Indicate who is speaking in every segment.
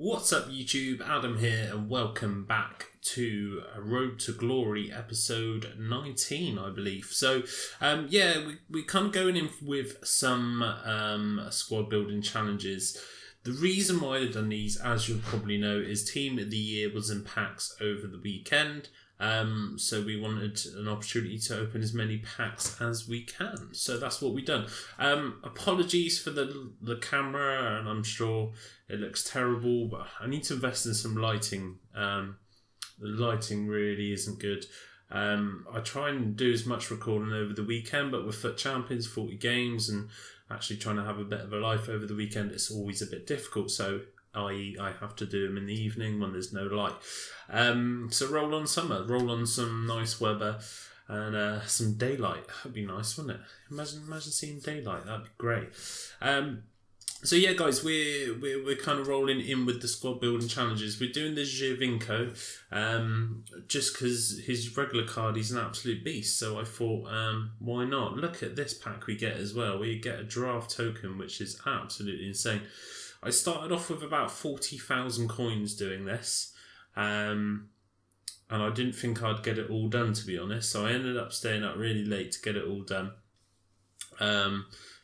Speaker 1: What's up YouTube, Adam here and welcome back to Road to Glory episode 19 I believe. So we're kind of going in with some squad building challenges. The reason why I've done these, as you'll probably know, is Team of the Year was in packs over the weekend. So we wanted an opportunity to open as many packs as we can. So that's what we've done. Apologies for the camera, and I'm sure it looks terrible, but I need to invest in some lighting. The lighting really isn't good. I try and do as much recording over the weekend, but with Foot Champions, 40 games, and actually trying to have a bit of a life over the weekend, it's always a bit difficult. So i.e. I have to do them in the evening when there's no light. So roll on summer, roll on some nice weather and some daylight. That'd be nice, wouldn't it? Imagine seeing daylight. That'd be great. So yeah, guys, we're kind of rolling in with the squad building challenges. We're doing the Giovinco, just because his regular card, he's an absolute beast. So I thought, why not? Look at this pack we get as well. We get a draft token, which is absolutely insane. I started off with about 40,000 coins doing this, and I didn't think I'd get it all done, to be honest. So I ended up staying up really late to get it all done.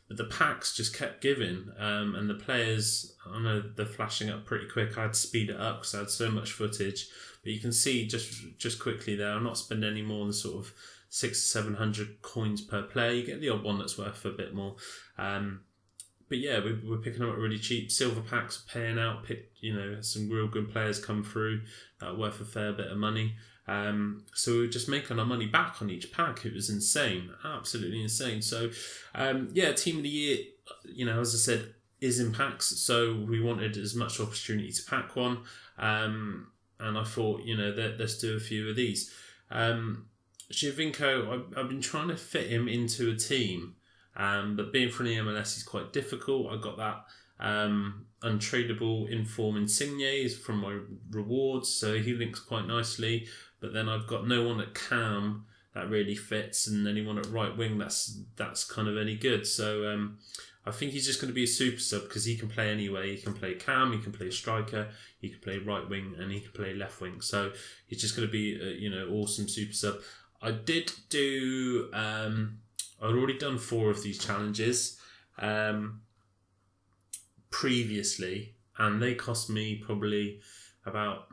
Speaker 1: But the packs just kept giving, and the players, I know they're flashing up pretty quick. I had to speed it up because I had so much footage. But you can see just quickly there, I'm not spending any more than sort of 600 to 700 coins per player. You get the odd one that's worth a bit more. But yeah, we're picking them up really cheap. Silver packs are paying out. Some real good players come through that are worth a fair bit of money. So we were just making our money back on each pack. It was insane, absolutely insane. So Team of the Year, as I said, is in packs. So we wanted as much opportunity to pack one. And I thought, let's do a few of these. Giovinco, I've been trying to fit him into a team. But being from the MLS is quite difficult. I got that untradeable inform Insigne from my rewards, so he links quite nicely. But then I've got no one at cam that really fits, and anyone at right wing that's kind of any good. So I think he's just going to be a super sub because he can play anyway. He can play cam, he can play striker, he can play right wing, and he can play left wing. So he's just going to be awesome super sub. I did do. I'd already done 4 of these challenges previously, and they cost me probably about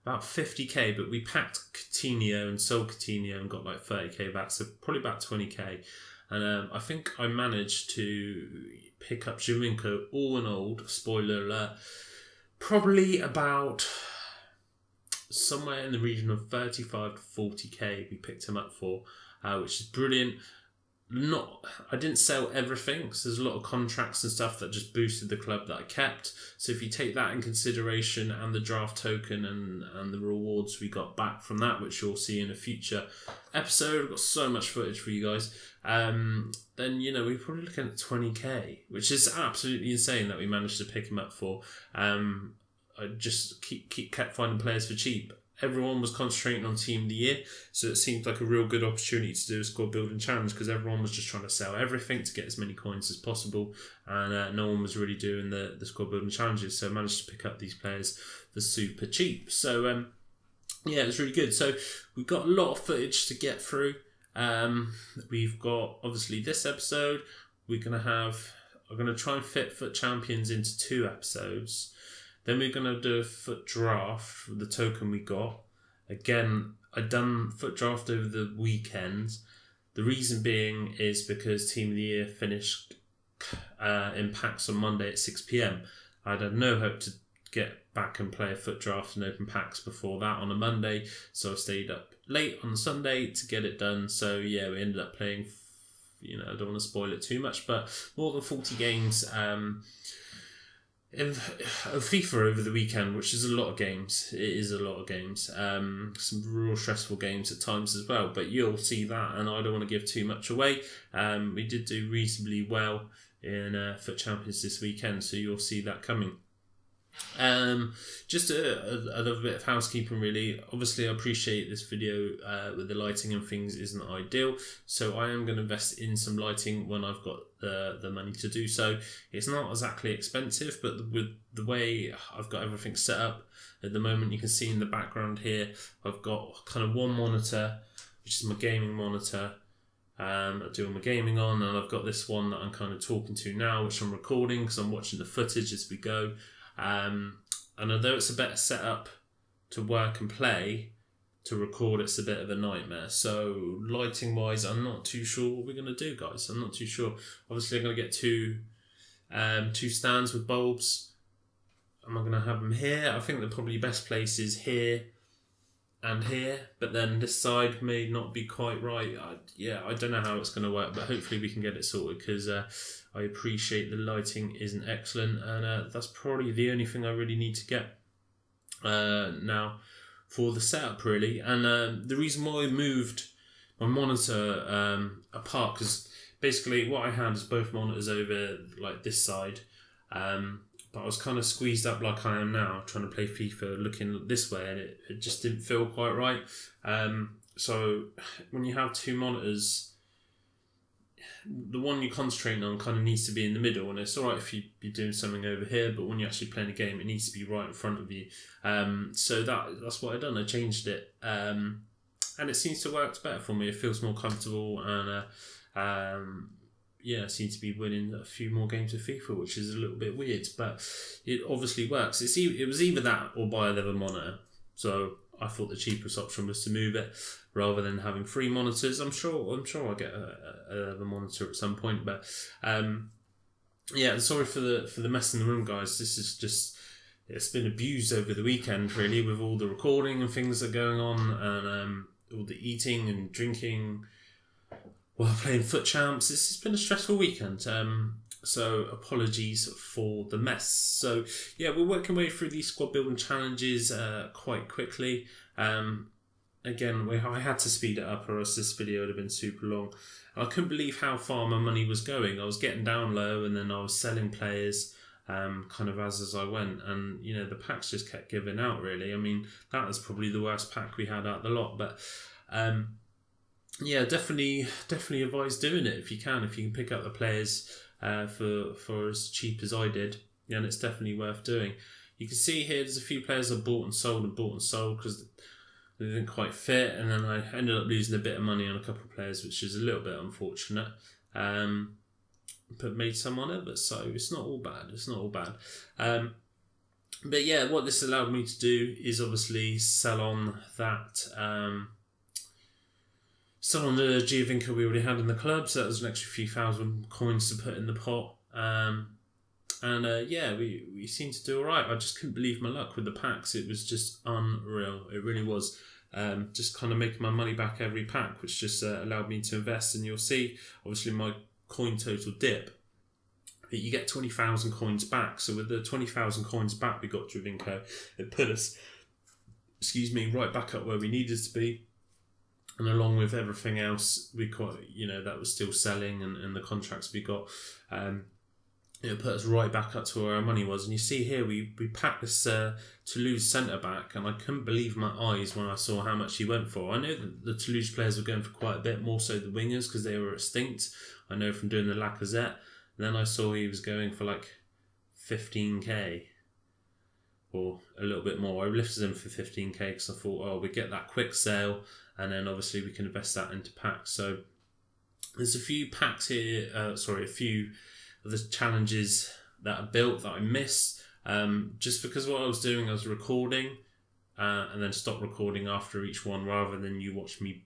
Speaker 1: 50k, but we packed Coutinho and sold Coutinho and got like 30k back, so probably about 20k. And I think I managed to pick up Giovinco all in old, spoiler alert, probably about somewhere in the region of 35 to 40k we picked him up for. Which is brilliant. I didn't sell everything because there's a lot of contracts and stuff that just boosted the club that I kept. So if you take that in consideration and the draft token and the rewards we got back from that, which you'll see in a future episode, I've got so much footage for you guys. Then we're probably looking at 20k, which is absolutely insane that we managed to pick him up for. I just kept finding players for cheap. Everyone was concentrating on Team of the Year, so it seemed like a real good opportunity to do a squad building challenge because everyone was just trying to sell everything to get as many coins as possible, and no one was really doing the squad building challenges, so I managed to pick up these players for super cheap. So it was really good. So we've got a lot of footage to get through. We've got obviously this episode. I'm going to try and fit Foot Champions into 2 episodes. Then we're going to do a foot draft for the token we got. Again, I done foot draft over the weekend. The reason being is because Team of the Year finished in packs on Monday at 6 p.m. I'd had no hope to get back and play a foot draft and open packs before that on a Monday. So I stayed up late on Sunday to get it done. So yeah, we ended up playing, I don't want to spoil it too much, but more than 40 games of FIFA over the weekend, which is a lot of games. It is a lot of games. Some real stressful games at times as well, but you'll see that, and I don't want to give too much away. We did do reasonably well in Foot Champions this weekend, so you'll see that coming. Just another bit of housekeeping really. Obviously I appreciate this video with the lighting and things isn't ideal, so I am going to invest in some lighting when I've got the money to do so. It's not exactly expensive, but with the way I've got everything set up at the moment, you can see in the background here I've got kind of one monitor, which is my gaming monitor, I do all my gaming on, and I've got this one that I'm kind of talking to now, which I'm recording because I'm watching the footage as we go. And although it's a better setup to work and play, to record it's a bit of a nightmare. So lighting wise, I'm not too sure what we're going to do, guys. I'm not too sure. Obviously I'm going to get two stands with bulbs. Am I going to have them here? I think the probably best place is here and here, but then this side may not be quite right. I don't know how it's going to work, but hopefully we can get it sorted, because I appreciate the lighting isn't excellent, and that's probably the only thing I really need to get now for the setup really. And the reason why I moved my monitor apart, because basically what I had is both monitors over like this side, but I was kind of squeezed up like I am now, trying to play FIFA looking this way, and it just didn't feel quite right. So when you have two monitors, the one you're concentrating on kind of needs to be in the middle, and it's alright if you're doing something over here, but when you're actually playing a game, it needs to be right in front of you. So that's what I've done. I changed it, and it seems to work better for me. It feels more comfortable, and I seem to be winning a few more games of FIFA, which is a little bit weird, but it obviously works. It was either that or buy another monitor. So I thought the cheapest option was to move it rather than having 3 monitors. I'm sure I'll get another monitor at some point, but sorry for the mess in the room, guys. This is just, it's been abused over the weekend really, with all the recording and things that are going on, and all the eating and drinking while playing foot champs. This has been a stressful weekend, so apologies for the mess. So yeah, we're working our way through these squad building challenges quite quickly. Again, I had to speed it up or else this video would have been super long. I couldn't believe how far my money was going. I was getting down low, and then I was selling players kind of as I went, and the packs just kept giving out really. I mean, that was probably the worst pack we had out the lot, but definitely advise doing it if you can pick up the players for as cheap as I did, and it's definitely worth doing. You can see here there's a few players I bought and sold because they didn't quite fit, and then I ended up losing a bit of money on a couple of players, which is a little bit unfortunate, but made some on it, but so it's not all bad. But yeah, what this allowed me to do is obviously sell on that the Giovinco we already had in the club, so that was an extra few thousand coins to put in the pot. We seemed to do alright. I just couldn't believe my luck with the packs. It was just unreal. It really was. Just kind of making my money back every pack, which just allowed me to invest. And you'll see, obviously, my coin total dip. You get 20,000 coins back. So with the 20,000 coins back we got Giovinco, it put us, right back up where we needed to be. And along with everything else, we got, that was still selling, and the contracts we got, it put us right back up to where our money was. And you see here, we packed this Toulouse centre back, and I couldn't believe my eyes when I saw how much he went for. I know that the Toulouse players were going for quite a bit, more so the wingers, because they were extinct. I know from doing the Lacazette. And then I saw he was going for like 15k. Or a little bit more. I lifted him for 15k because I thought, we get that quick sale, and then obviously we can invest that into packs. So there's a few packs here, a few of the challenges that I built that I missed, just because what I was doing, I was recording and then stop recording after each one, rather than you watch me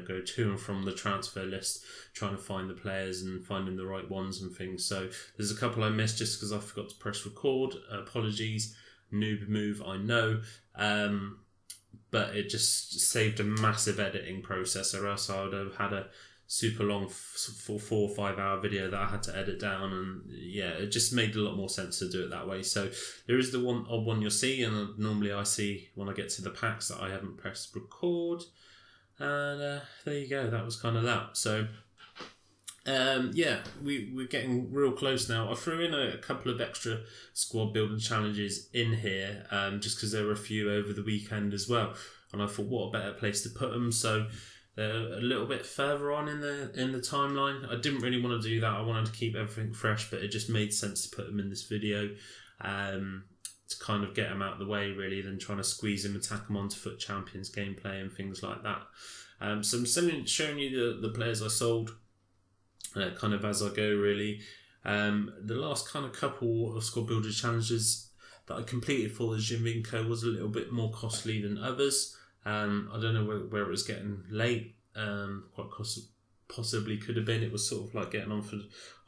Speaker 1: go to and from the transfer list trying to find the players and finding the right ones and things. So there's a couple I missed just because I forgot to press record. Apologies. Noob move, I know, but it just saved a massive editing process, or else I would have had a super long 4 or 5 hour video that I had to edit down, and it just made a lot more sense to do it that way. So there is the odd one you'll see, and normally I see when I get to the packs that I haven't pressed record, and there you go, that was kind of that. So We're getting real close now. I threw in a couple of extra squad building challenges in here, just because there were a few over the weekend as well, and I thought, what a better place to put them. So they're a little bit further on in the timeline. I didn't really want to do that. I wanted to keep everything fresh, but it just made sense to put them in this video, to kind of get them out of the way, really, than trying to squeeze them and tack them onto Foot Champions gameplay and things like that. So I'm showing you the players I sold. Kind of as I go, really. The last kind of couple of squad builder challenges that I completed for the Giovinco was a little bit more costly than others. I don't know where it was getting late. Possibly could have been. It was sort of like getting on for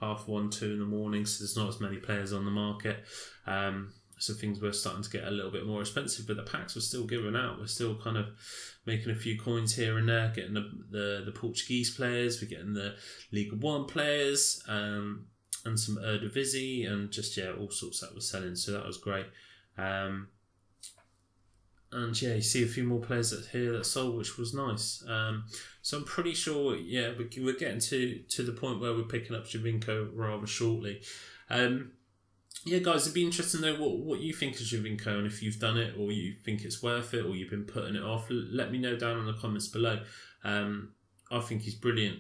Speaker 1: 1:30, 2 in the morning, so there's not as many players on the market. So things were starting to get a little bit more expensive, but the packs were still given out. We're still kind of making a few coins here and there, getting the Portuguese players, we're getting the Liga 1 players, and some Eredivisie, and just, all sorts that were selling, so that was great. And you see a few more players here that sold, which was nice. So I'm pretty sure, we're getting to the point where we're picking up Giovinco rather shortly. Guys, it'd be interesting to know what you think of Giovinco, and if you've done it, or you think it's worth it, or you've been putting it off. Let me know down in the comments below. I think he's brilliant.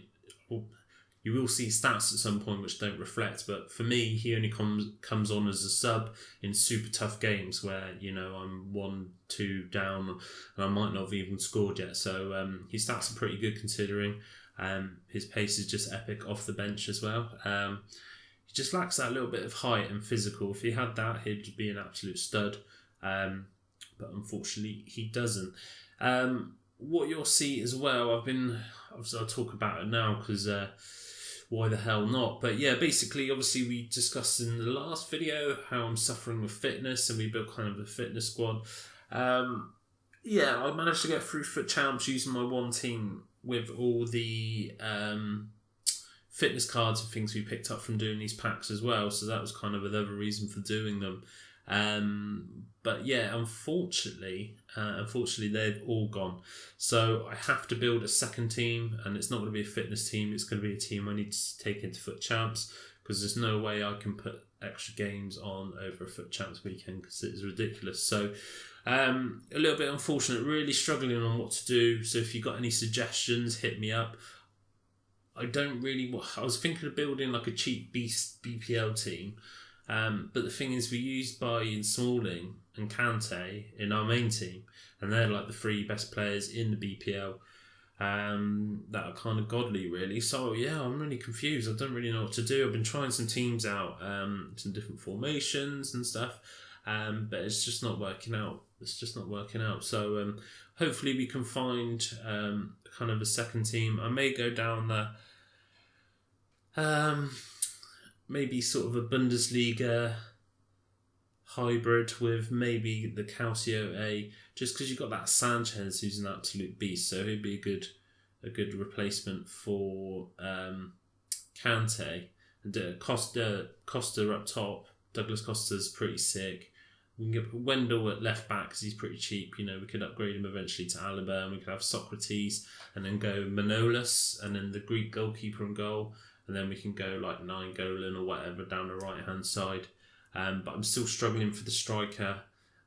Speaker 1: You will see stats at some point which don't reflect, but for me, he only comes on as a sub in super tough games where, I'm 1-2 down and I might not have even scored yet. So his stats are pretty good considering. His pace is just epic off the bench as well. He just lacks that little bit of height and physical. If he had that, he'd be an absolute stud. But unfortunately, he doesn't. What you'll see as well, obviously I'll talk about it now because why the hell not? But basically, obviously we discussed in the last video how I'm suffering with fitness, and we built kind of a fitness squad. I managed to get through Foot Champs using my one team with all the fitness cards and things we picked up from doing these packs as well, so that was kind of another reason for doing them. But unfortunately they've all gone, so I have to build a second team, and it's not going to be a fitness team, it's going to be a team I need to take into Foot Champs, because there's no way I can put extra games on over a Foot Champs weekend because it's ridiculous. So a little bit unfortunate, really struggling on what to do, so if you've got any suggestions, hit me up. I was thinking of building like a cheap BPL team, but the thing is, we used Bailly and Smalling and Kante in our main team, and they're like the three best players in the BPL that are kind of godly, really. So I'm really confused. I don't really know what to do. I've been trying some teams out, some different formations and stuff, but it's just not working out. So hopefully we can find kind of a second team. I may go down maybe sort of a Bundesliga hybrid with maybe the Calcio A, just because you've got that Sanchez who's an absolute beast, so he'd be a good replacement for Kante. And Costa up top. Douglas Costa's pretty sick. We can get Wendell at left back because he's pretty cheap. We could upgrade him eventually to Alaba, and we could have Socrates, and then go Manolas, and then the Greek goalkeeper in goal, and then we can go like Nainggolan or whatever down the right hand side. But I'm still struggling for the striker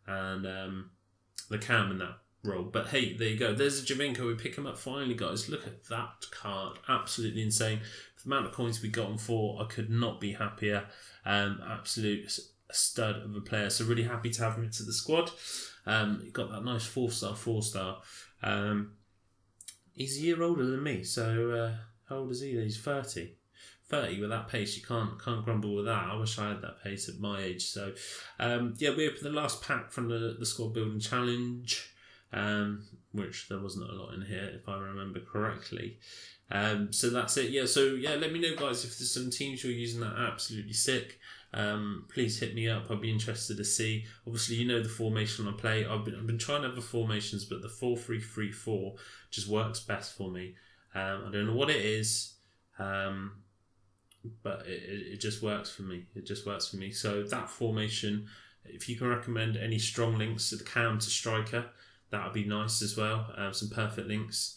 Speaker 1: and the cam in that role. But hey, there you go. There's a Giovinco. We pick him up finally, guys. Look at that card. Absolutely insane. For the amount of coins we got him for, I could not be happier. Absolute stud of a player. So really happy to have him into the squad. He got that nice 4-star. He's a year older than me. So how old is he? He's 30. 30 with that pace, you can't grumble with that. I wish I had that pace at my age. So we opened the last pack from the squad building challenge, which there wasn't a lot in here if I remember correctly. So that's it. Let me know, guys, if there's some teams you're using that are absolutely sick. Please hit me up. I'd be interested to see. Obviously, the formation I play. I've been trying other formations, but the 4-3-3-4 just works best for me. I don't know what it is, but it just works for me. So that formation, if you can recommend any strong links to the cam to striker, that would be nice as well. Some perfect links.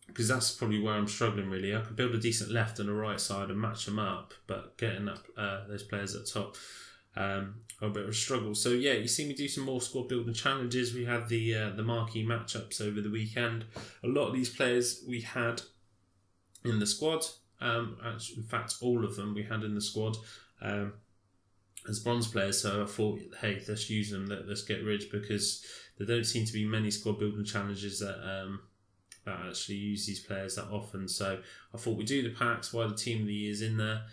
Speaker 1: because that's probably where I'm struggling really. I could build a decent left and a right side and match them up, but getting up those players at the top, a bit of a struggle. So yeah, you see me do some more squad building challenges. We had the marquee matchups over the weekend. A lot of these players we had in the squad. Actually, in fact, all of them we had in the squad as bronze players. So I thought, hey, let's use them. Let's get rid, because there don't seem to be many squad building challenges that actually use these players that often. So I thought we'd do the packs while the team of the year is in there.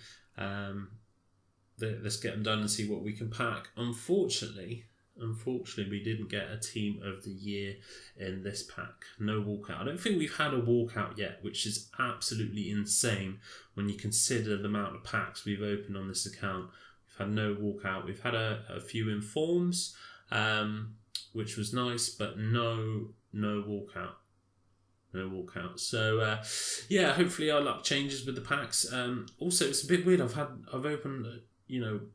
Speaker 1: Let's get them done and see what we can pack. Unfortunately, we didn't get a team of the year in this pack. No walkout. I don't think we've had a walkout yet, which is absolutely insane when you consider the amount of packs we've opened on this account. We've had no walkout. We've had a few informs, which was nice, but no walkout. No walkout. So yeah, hopefully our luck changes with the packs. Also, it's a bit weird. I've opened,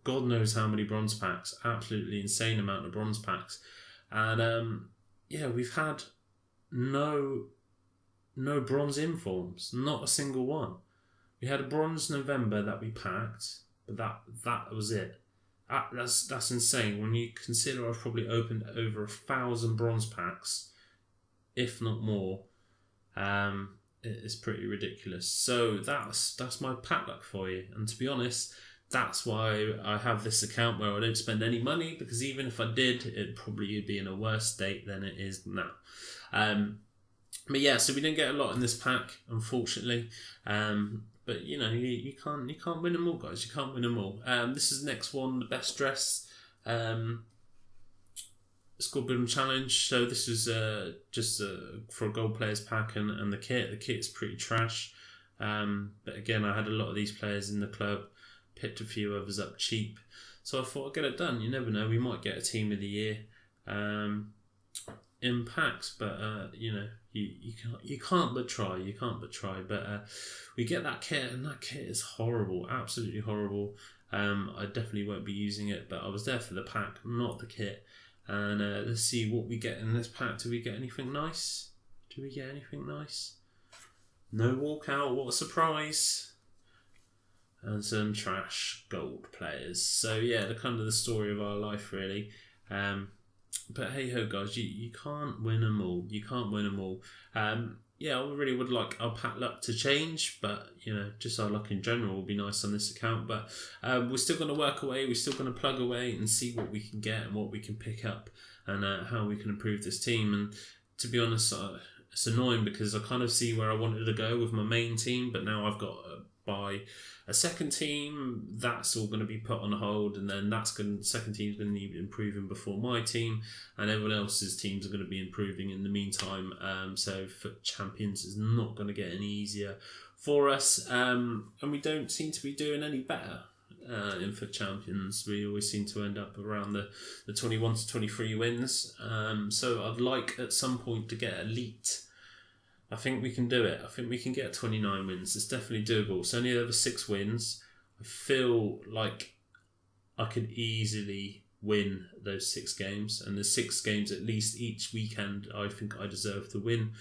Speaker 1: God knows how many bronze packs. Absolutely insane amount of bronze packs, and yeah, we've had no bronze informs. Not a single one. We had a bronze November that we packed, but that was it. That's insane when you consider I've probably opened over 1,000 bronze packs, if not more. It's pretty ridiculous. So that's my pack luck for you. And to be honest, that's why I have this account where I don't spend any money, because even if I did, it'd probably be in a worse state than it is now. But yeah, so we didn't get a lot in this pack, unfortunately. But you can't win them all, guys. You can't win them all. This is the next one, the best dress. Squad building challenge. So this is just for a gold players pack and the kit. The kit's pretty trash. But again, I had a lot of these players in the club. Picked a few others up cheap. So I thought I'd get it done. You never know. We might get a team of the year in packs. But you can't but try. You can't but try. But we get that kit, and that kit is horrible. Absolutely horrible. I definitely won't be using it. But I was there for the pack, not the kit. And let's see what we get in this pack. Do we get anything nice? No walkout. What a surprise. And some trash gold players. So yeah, the story of our life really. But hey ho, guys, you can't win them all. Yeah, I really would like our pack luck to change, but just our luck in general will be nice on this account. But we're still going to work away, we're still going to plug away and see what we can get and what we can pick up, and how we can improve this team. And to be honest, it's annoying because I kind of see where I wanted to go with my main team, but now I've got to buy a second team. That's all going to be put on hold, and then second team's going to need improving before my team, and everyone else's teams are going to be improving in the meantime. So FUT Champions is not going to get any easier for us, and we don't seem to be doing any better in FUT Champions. We always seem to end up around the 21 to 23 wins. So I'd like at some point to get elite. I think we can do it. I think we can get 29 wins. It's definitely doable. It's only over 6 wins. I feel like I could easily win those 6 games. And the 6 games at least each weekend, I think I deserve to win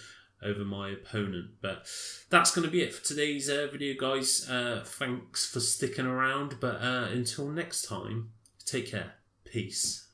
Speaker 1: over my opponent. But that's going to be it for today's video, guys. Thanks for sticking around. But until next time, take care. Peace.